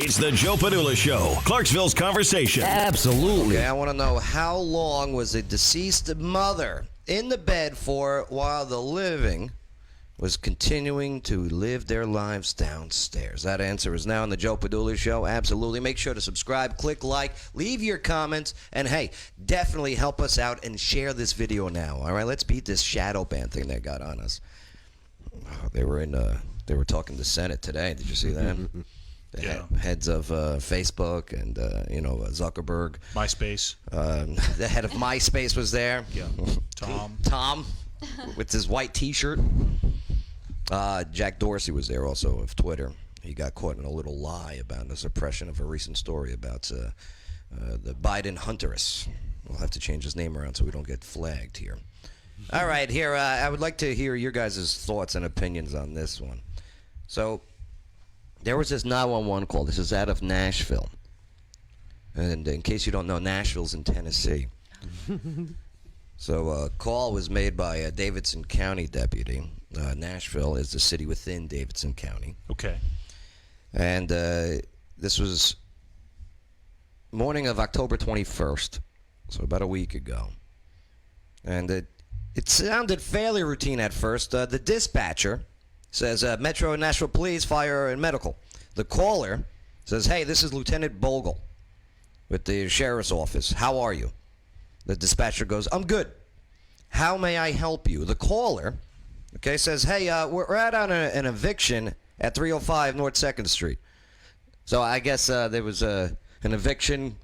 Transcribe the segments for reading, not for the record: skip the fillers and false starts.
It's the Joe Padula Show, Clarksville's conversation. Absolutely. Okay, I want to know how long was a deceased mother in the bed for while the living was continuing to live their lives downstairs? That answer is now on the Joe Padula Show. Absolutely. Make sure to subscribe, click like, leave your comments, and hey, definitely help us out and share this video now. All right, let's beat this shadow ban thing they got on us. Oh, they were talking to Senate today. Did you see that? The heads of Facebook and Zuckerberg. MySpace. The head of MySpace was there. Yeah. Tom with his white T-shirt. Jack Dorsey was there also of Twitter. He got caught in a little lie about the suppression of a recent story about the Biden hunteress. We'll have to change his name around so we don't get flagged here. All right, here, I would like to hear your guys' thoughts and opinions on this one. So, there was this 911 call. This is out of Nashville. And in case you don't know, Nashville's in Tennessee. So a call was made by a Davidson County deputy. Nashville is the city within Davidson County. Okay. And this was morning of October 21st, so about a week ago. And it sounded fairly routine at first. The dispatcher says, Metro Nashville Police, Fire, and Medical. The caller says, hey, this is Lieutenant Bogle with the Sheriff's Office. How are you? The dispatcher goes, I'm good. How may I help you? The caller, says, hey, we're out on an eviction at 305 North 2nd Street. So I guess there was an eviction.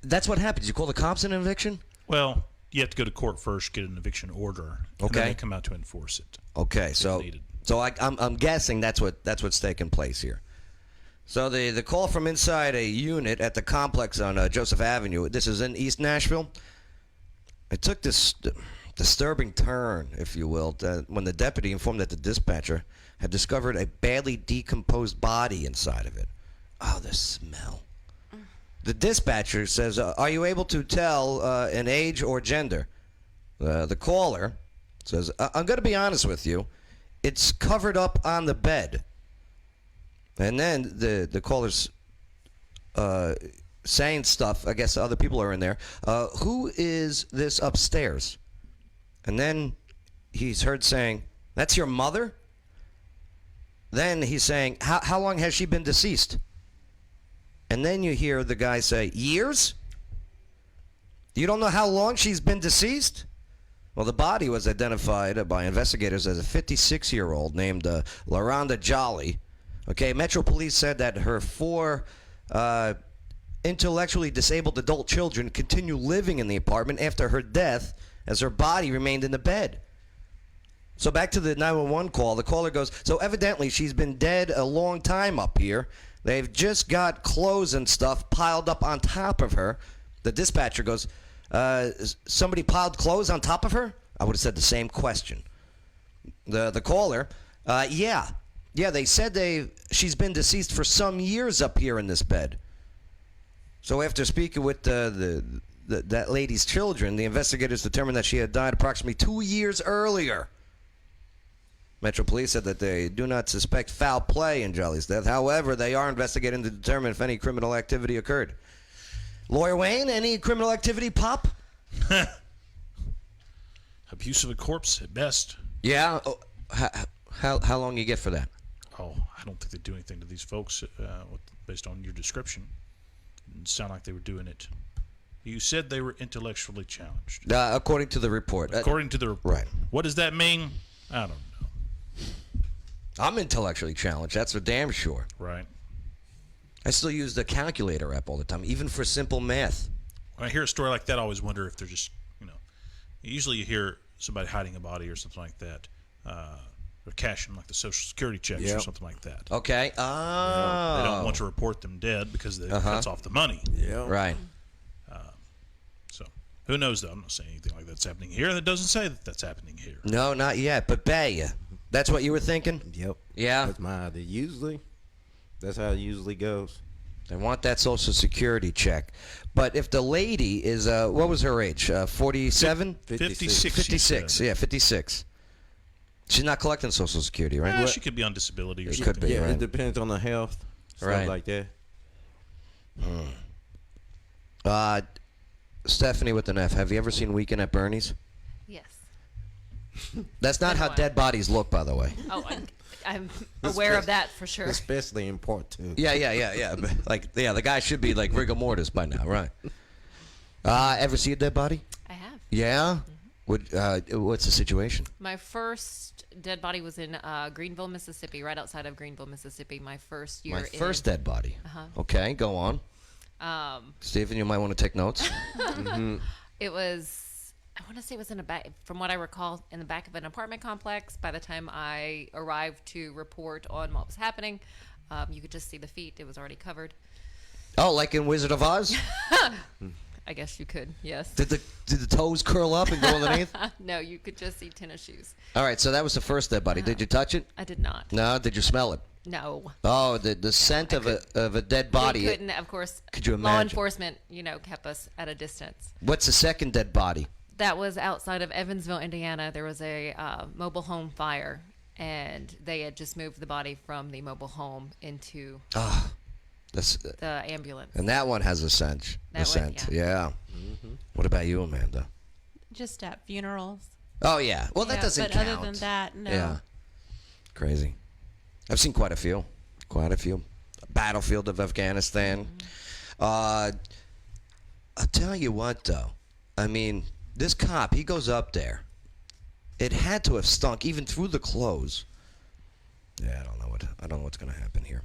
That's what happens. You call the cops an eviction? Well, you have to go to court first, get an eviction order, and then they come out to enforce it. Okay, so I'm guessing that's what's taking place here. So the call from inside a unit at the complex on Joseph Avenue. This is in East Nashville. It took this disturbing turn, if you will, when the deputy informed that the dispatcher had discovered a badly decomposed body inside of it. Oh, the smell. The dispatcher says, are you able to tell an age or gender? The caller says, I'm going to be honest with you. It's covered up on the bed. And then the caller's saying stuff. I guess other people are in there. Who is this upstairs? And then he's heard saying, that's your mother? Then he's saying, how long has she been deceased? And then you hear the guy say, years? You don't know how long she's been deceased? Well, the body was identified by investigators as a 56-year-old named LaRonda Jolly. Okay, Metro Police said that her 4 intellectually disabled adult children continue living in the apartment after her death as her body remained in the bed. So back to the 911 call. The caller goes, so evidently she's been dead a long time up here. They've just got clothes and stuff piled up on top of her. The dispatcher goes, somebody piled clothes on top of her? I would have said the same question. The caller, yeah, they said she's been deceased for some years up here in this bed. So after speaking with that lady's children, the investigators determined that she had died approximately 2 years earlier. Metro Police said that they do not suspect foul play in Jolly's death. However, they are investigating to determine if any criminal activity occurred. Lawyer Wayne, any criminal activity pop? Abuse of a corpse at best. Yeah. Oh, how long you get for that? Oh, I don't think they do anything to these folks based on your description. It didn't sound like they were doing it. You said they were intellectually challenged. According to the report. According to the report. Right. What does that mean? I don't know. I'm intellectually challenged. That's for damn sure. Right. I still use the calculator app all the time, even for simple math. When I hear a story like that, I always wonder if they're just, usually you hear somebody hiding a body or something like that. Or cashing like the Social Security checks or something like that. Okay. Oh. They don't want to report them dead because that's off the money. Yeah. Right. So who knows, though? I'm not saying anything like that's happening here. That doesn't say that that's happening here. No, not yet. But Bay, that's what you were thinking? Yep. Yeah? That's my idea. Usually, that's how it usually goes. They want that Social Security check. But if the lady is, what was her age? 47? 56. 56. Yeah, 56. She's not collecting Social Security, right? Yeah, she could be on disability or It something. could be, Yeah, right. it depends on the health, stuff Right. like that. Stephanie with an F. Have you ever seen Weekend at Bernie's? Yes. That's not how dead bodies look, by the way. Oh, I'm aware of that for sure. Especially in part 2. Yeah. But, the guy should be like rigor mortis by now, right? Ever see a dead body? I have. Yeah. What's the situation? My first dead body was in Greenville, Mississippi, right outside of Greenville, Mississippi. My first year. My first dead body. Okay, go on. Stephen, you might want to take notes. It was, I want to say it was in a back, from what I recall, in the back of an apartment complex. By the time I arrived to report on what was happening, you could just see the feet. It was already covered. Oh, like in Wizard of Oz? I guess you could, yes. Did the toes curl up and go underneath? No, you could just see tennis shoes. All right, so that was the first dead body. Did you touch it? I did not. No. Did you smell it? No. Oh, the scent of a dead body. We couldn't, of course. Could you Law imagine? enforcement, kept us at a distance. What's the second dead body? That was outside of Evansville, Indiana. There was a mobile home fire, and they had just moved the body from the mobile home into the ambulance. And that one has a scent. Yeah. What about you, Amanda? Just at funerals. Oh, yeah. Well, that Yeah, doesn't but count. other than that, no. Yeah. Crazy. I've seen quite a few. Battlefield of Afghanistan. I'll tell you what, though. I mean, this cop, he goes up there. It had to have stunk even through the clothes. Yeah, I don't know what's going to happen here.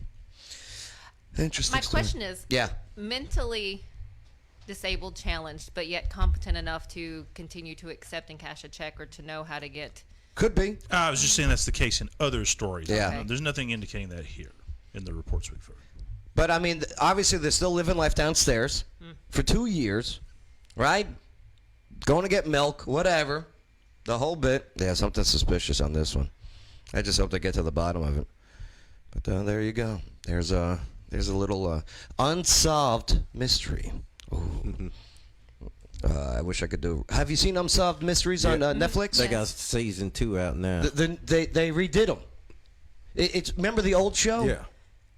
Interesting. My question is, mentally disabled, challenged, but yet competent enough to continue to accept and cash a check or to know how to get. Could be. I was just saying that's the case in other stories. Yeah. Okay. There's nothing indicating that here in the reports we've heard. But, I mean, obviously they're still living life downstairs for 2 years, right? Going to get milk, whatever. The whole bit. Yeah, something suspicious on this one. I just hope they get to the bottom of it. But there you go. There's a little unsolved mystery. Ooh. I wish I could do. Have you seen Unsolved Mysteries on Netflix? They got season 2 out now. They redid them. Remember the old show? Yeah.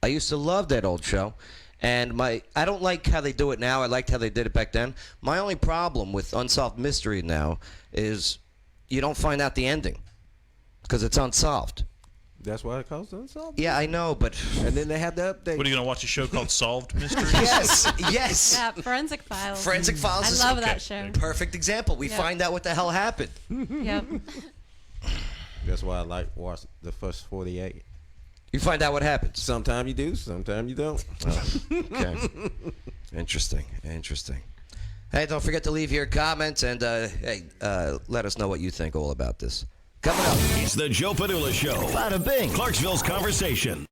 I used to love that old show, and I don't like how they do it now. I liked how they did it back then. My only problem with Unsolved Mystery now is you don't find out the ending because it's unsolved. That's why it calls Unsolved? Yeah, I know, but And then they have the update. What are you going to watch a show called Solved Mysteries? yes. Yeah, Forensic Files. Forensic Files I is love okay. that show. Perfect example. We Yeah. find out what the hell happened. Yep. That's why I like watch the first 48. You find out what happens. Sometimes you do, sometimes you don't. Okay. Interesting. Hey, don't forget to leave your comments and let us know what you think all about this. Coming up. It's the Joe Padula Show. Bada bing. Clarksville's Conversation.